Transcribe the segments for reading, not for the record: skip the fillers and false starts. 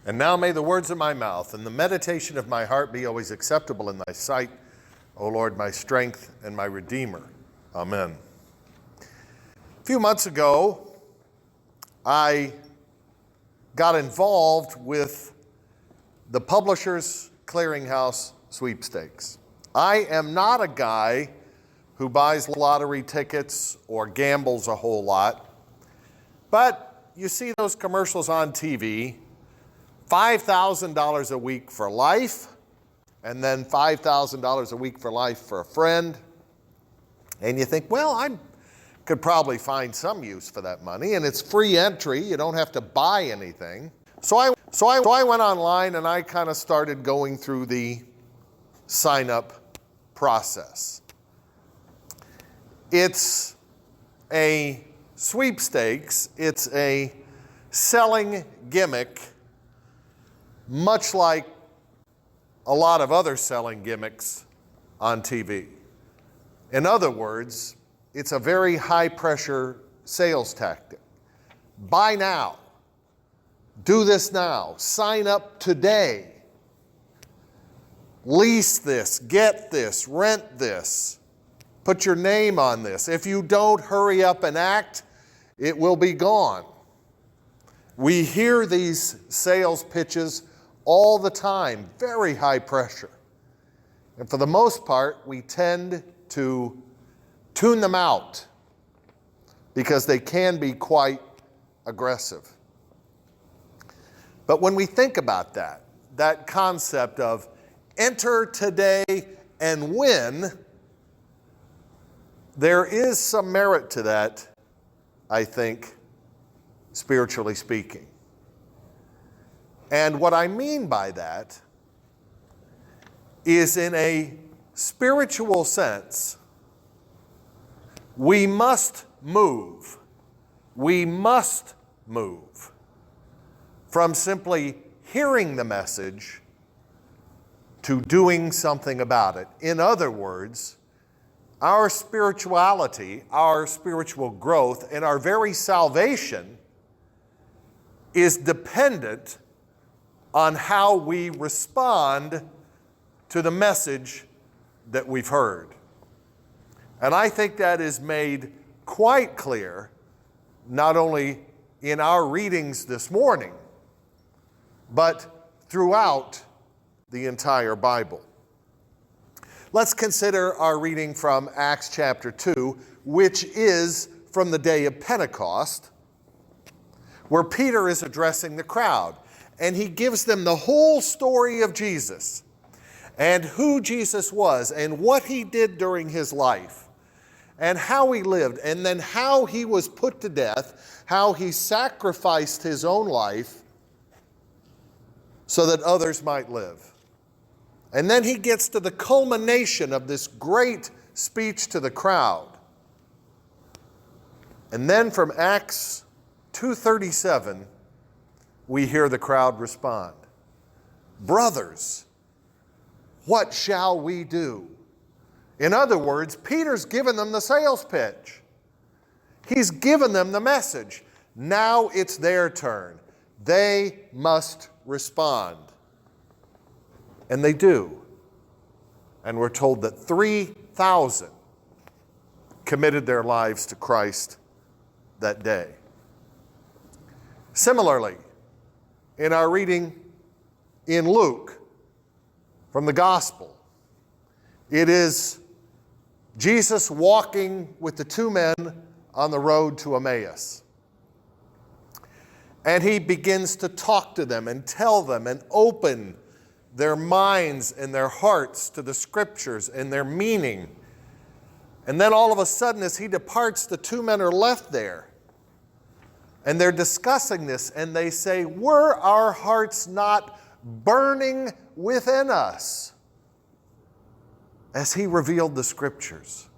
And now may the words of my mouth and the meditation of my heart be always acceptable in thy sight, O Lord, my strength and my Redeemer. Amen. A few months ago, I got involved with the Publishers Clearinghouse sweepstakes. I am not a guy who buys lottery tickets or gambles a whole lot, but you see those commercials on TV, $5,000 a week for life, and then $5,000 a week for life for a friend. And you think, well, I could probably find some use for that money, and it's free entry. You don't have to buy anything. So I went online and I kind of started going through the sign-up process. It's a sweepstakes. It's a selling gimmick, much like a lot of other selling gimmicks on TV. In other words, it's a very high-pressure sales tactic. Buy now. Do this now. Sign up today. Lease this, get this, rent this. Put your name on this. If you don't hurry up and act, it will be gone. We hear these sales pitches all the time, very high pressure. And for the most part, we tend to tune them out because they can be quite aggressive. But when we think about that concept of enter today and win, there is some merit to that, I think, spiritually speaking. And what I mean by that is, in a spiritual sense, we must move. We must move from simply hearing the message to doing something about it. In other words, our spirituality, our spiritual growth, and our very salvation is dependent on how we respond to the message that we've heard. And I think that is made quite clear, not only in our readings this morning, but throughout the entire Bible. Let's consider our reading from Acts chapter 2, which is from the day of Pentecost, where Peter is addressing the crowd. And he gives them the whole story of Jesus and who Jesus was and what he did during his life and how he lived, and then how he was put to death, how he sacrificed his own life so that others might live. And then he gets to the culmination of this great speech to the crowd. And then from Acts 2:37, we hear the crowd respond. Brothers, what shall we do? In other words, Peter's given them the sales pitch. He's given them the message. Now it's their turn. They must respond. And they do. And we're told that 3,000 committed their lives to Christ that day. Similarly, in our reading in Luke from the Gospel, it is Jesus walking with the two men on the road to Emmaus. And he begins to talk to them and tell them and open their minds and their hearts to the scriptures and their meaning. And then all of a sudden, as he departs, the two men are left there. And they're discussing this, and they say, were our hearts not burning within us as he revealed the scriptures?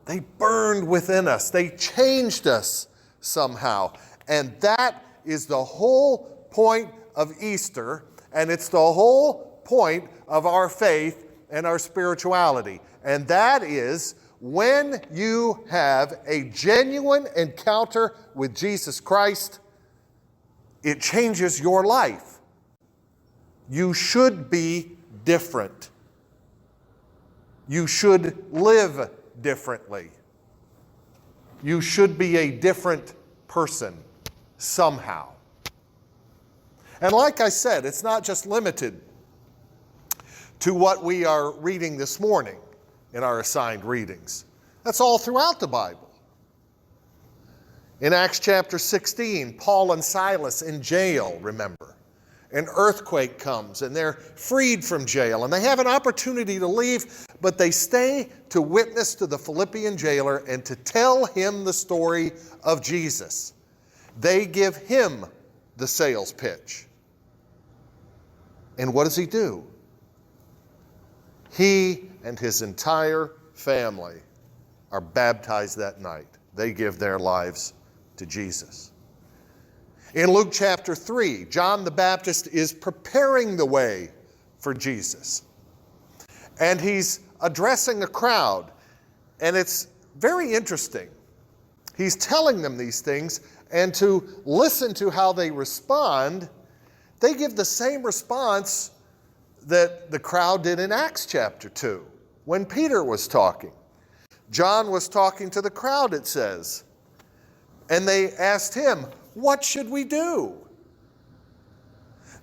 They burned within us. They changed us somehow. And that is the whole point of Easter, and it's the whole point of our faith and our spirituality. And that is, when you have a genuine encounter with Jesus Christ, it changes your life. You should be different. You should live differently. You should be a different person somehow. And like I said, it's not just limited to what we are reading this morning in our assigned readings. That's all throughout the Bible. In Acts chapter 16, Paul and Silas in jail, remember. An earthquake comes and they're freed from jail and they have an opportunity to leave, but they stay to witness to the Philippian jailer and to tell him the story of Jesus. They give him the sales pitch. And what does he do? He and his entire family are baptized that night. They give their lives to Jesus. In Luke chapter 3, John the Baptist is preparing the way for Jesus. And he's addressing a crowd. And it's very interesting. He's telling them these things, and to listen to how they respond, they give the same response that the crowd did in Acts chapter 2 when Peter was talking. John was talking to the crowd, it says, and they asked him, "What should we do?"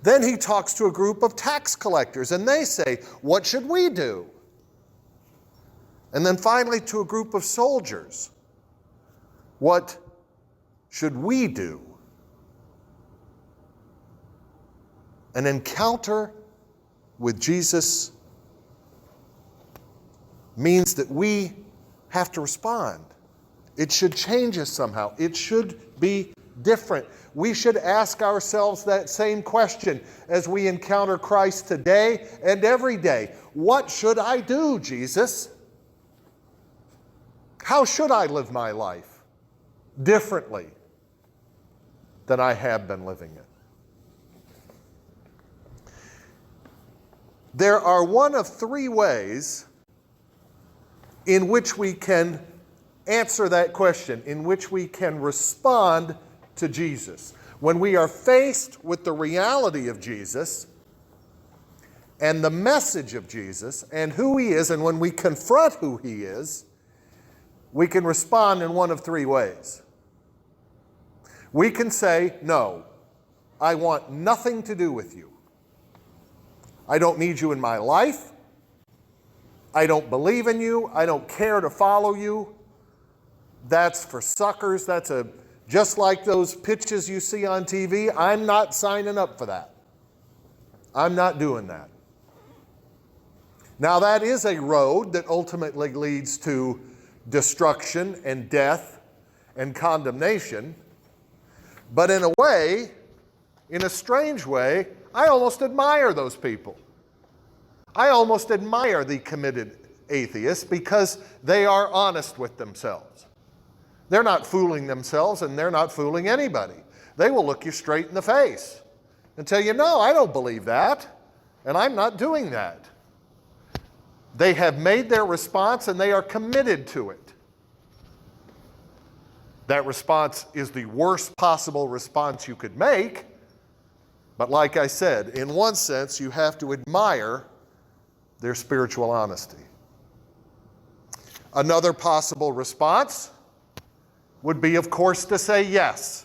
Then he talks to a group of tax collectors, and they say, "What should we do?" And then finally to a group of soldiers, "What should we do?" An encounter with Jesus means that we have to respond. It should change us somehow. It should be different. We should ask ourselves that same question as we encounter Christ today and every day. What should I do, Jesus? How should I live my life differently than I have been living it? There are one of three ways in which we can answer that question, in which we can respond to Jesus. When we are faced with the reality of Jesus and the message of Jesus and who he is, and when we confront who he is, we can respond in one of three ways. We can say, "No, I want nothing to do with you. I don't need you in my life. I don't believe in you. I don't care to follow you. That's for suckers. That's just like those pitches you see on TV. I'm not signing up for that. I'm not doing that." Now, that is a road that ultimately leads to destruction and death and condemnation. But in a way, in a strange way, I almost admire those people. I almost admire the committed atheists because they are honest with themselves. They're not fooling themselves and they're not fooling anybody. They will look you straight in the face and tell you, "No, I don't believe that, and I'm not doing that." They have made their response and they are committed to it. That response is the worst possible response you could make. But like I said, in one sense, you have to admire their spiritual honesty. Another possible response would be, of course, to say yes,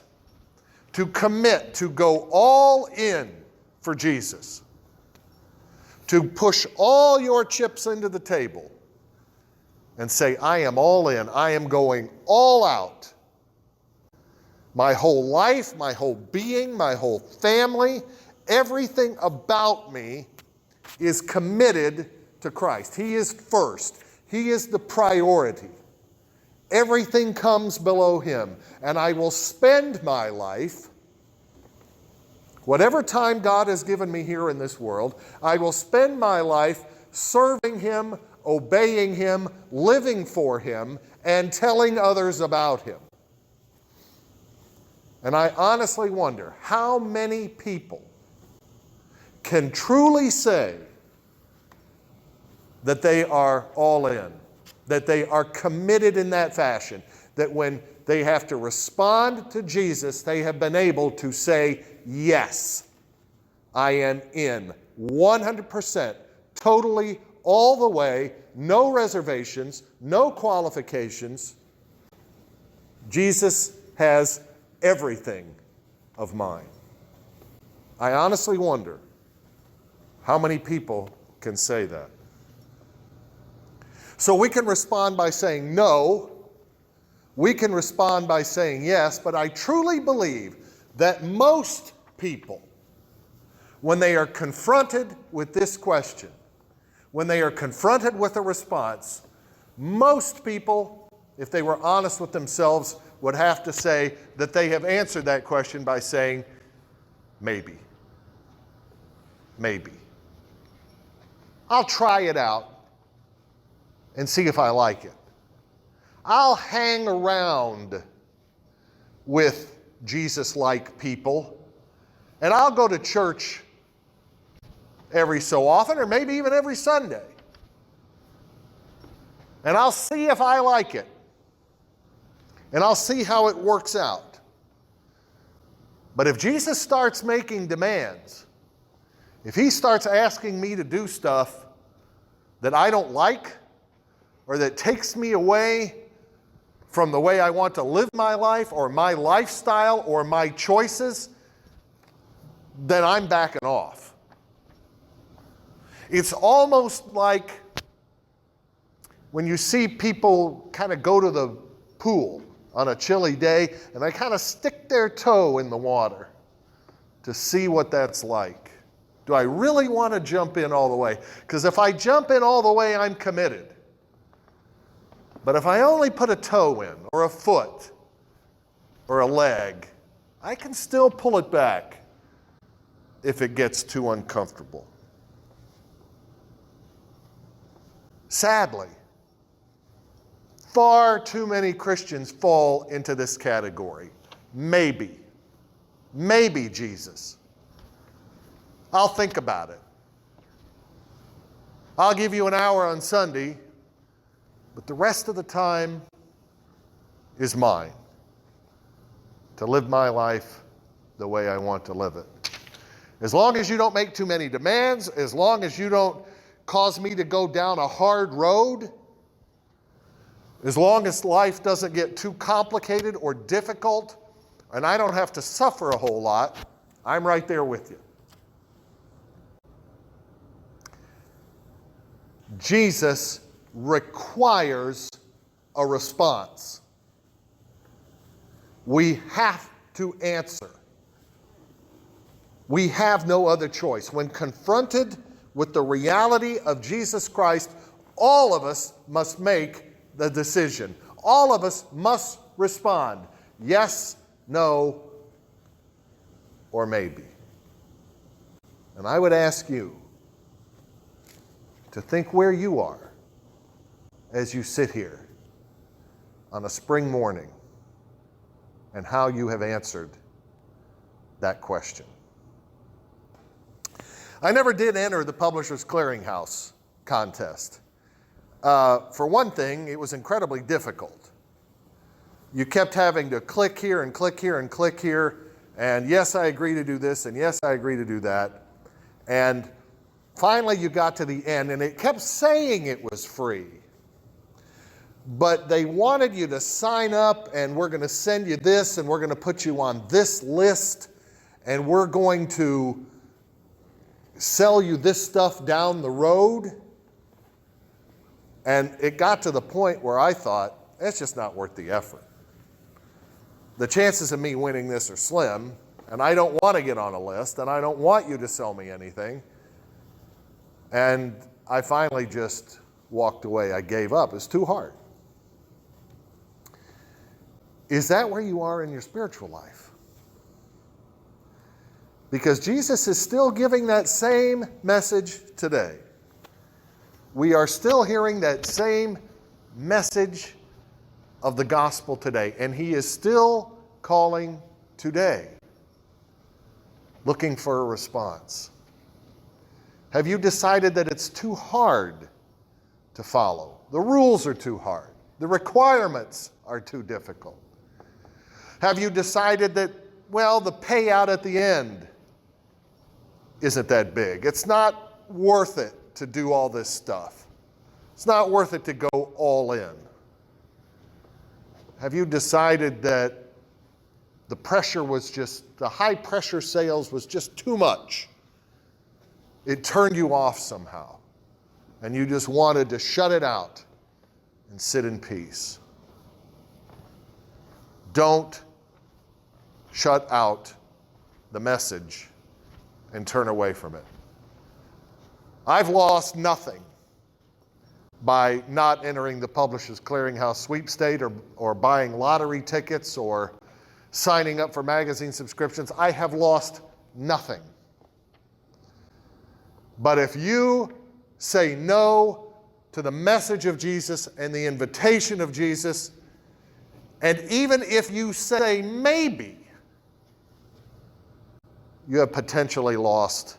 to commit, to go all in for Jesus, to push all your chips into the table and say, "I am all in, I am going all out. My whole life, my whole being, my whole family, everything about me is committed to Christ. He is first. He is the priority. Everything comes below him. And I will spend my life, whatever time God has given me here in this world, I will spend my life serving him, obeying him, living for him, and telling others about him." And I honestly wonder how many people can truly say that they are all in, that they are committed in that fashion, that when they have to respond to Jesus, they have been able to say, yes, I am in 100%, totally, all the way, no reservations, no qualifications. Jesus has everything of mine. I honestly wonder how many people can say that. So we can respond by saying no. We can respond by saying yes, but I truly believe that most people, when they are confronted with this question, when they are confronted with a response, most people, if they were honest with themselves, would have to say that they have answered that question by saying, maybe. Maybe. I'll try it out and see if I like it. I'll hang around with Jesus-like people, and I'll go to church every so often, or maybe even every Sunday. And I'll see if I like it. And I'll see how it works out. But if Jesus starts making demands, if he starts asking me to do stuff that I don't like, or that takes me away from the way I want to live my life, or my lifestyle, or my choices, then I'm backing off. It's almost like when you see people kind of go to the pool on a chilly day and they kind of stick their toe in the water to see what that's like. Do I really want to jump in all the way? Because if I jump in all the way, I'm committed. But if I only put a toe in, or a foot, or a leg, I can still pull it back if it gets too uncomfortable. Sadly, far too many Christians fall into this category. Maybe. Maybe, Jesus. I'll think about it. I'll give you an hour on Sunday, but the rest of the time is mine, to live my life the way I want to live it. As long as you don't make too many demands, as long as you don't cause me to go down a hard road, as long as life doesn't get too complicated or difficult, and I don't have to suffer a whole lot, I'm right there with you. Jesus requires a response. We have to answer. We have no other choice. When confronted with the reality of Jesus Christ, all of us must make the decision. All of us must respond. Yes, no, or maybe. And I would ask you to think where you are as you sit here on a spring morning and how you have answered that question. I never did enter the Publishers Clearinghouse contest. For one thing, it was incredibly difficult. You kept having to click here and click here and click here, and yes, I agree to do this, and yes, I agree to do that. And finally, you got to the end, and it kept saying it was free. But they wanted you to sign up, and we're going to send you this, and we're going to put you on this list, and we're going to sell you this stuff down the road. And it got to the point where I thought, it's just not worth the effort. The chances of me winning this are slim, and I don't want to get on a list, and I don't want you to sell me anything. And I finally just walked away. I gave up. It's too hard. Is that where you are in your spiritual life? Because Jesus is still giving that same message today. We are still hearing that same message of the gospel today. And he is still calling today, looking for a response. Have you decided that it's too hard to follow? The rules are too hard. The requirements are too difficult. Have you decided that, well, the payout at the end isn't that big? It's not worth it to do all this stuff. It's not worth it to go all in. Have you decided that the pressure was just, the high pressure sales was just too much? It turned you off somehow, and you just wanted to shut it out and sit in peace. Don't shut out the message and turn away from it. I've lost nothing by not entering the Publishers Clearinghouse sweepstate or buying lottery tickets or signing up for magazine subscriptions. I have lost nothing. But if you say no to the message of Jesus and the invitation of Jesus, and even if you say maybe, you have potentially lost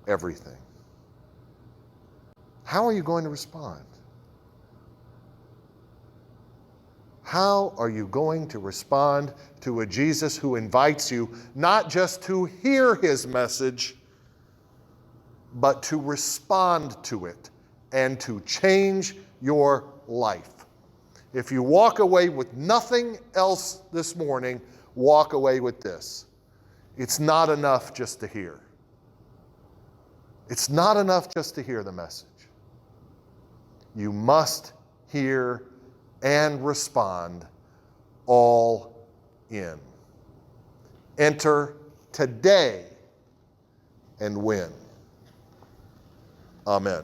everything. How are you going to respond? How are you going to respond to a Jesus who invites you not just to hear his message, but to respond to it and to change your life? If you walk away with nothing else this morning, walk away with this. It's not enough just to hear. It's not enough just to hear the message. You must hear and respond all in. Enter today and win. Amen.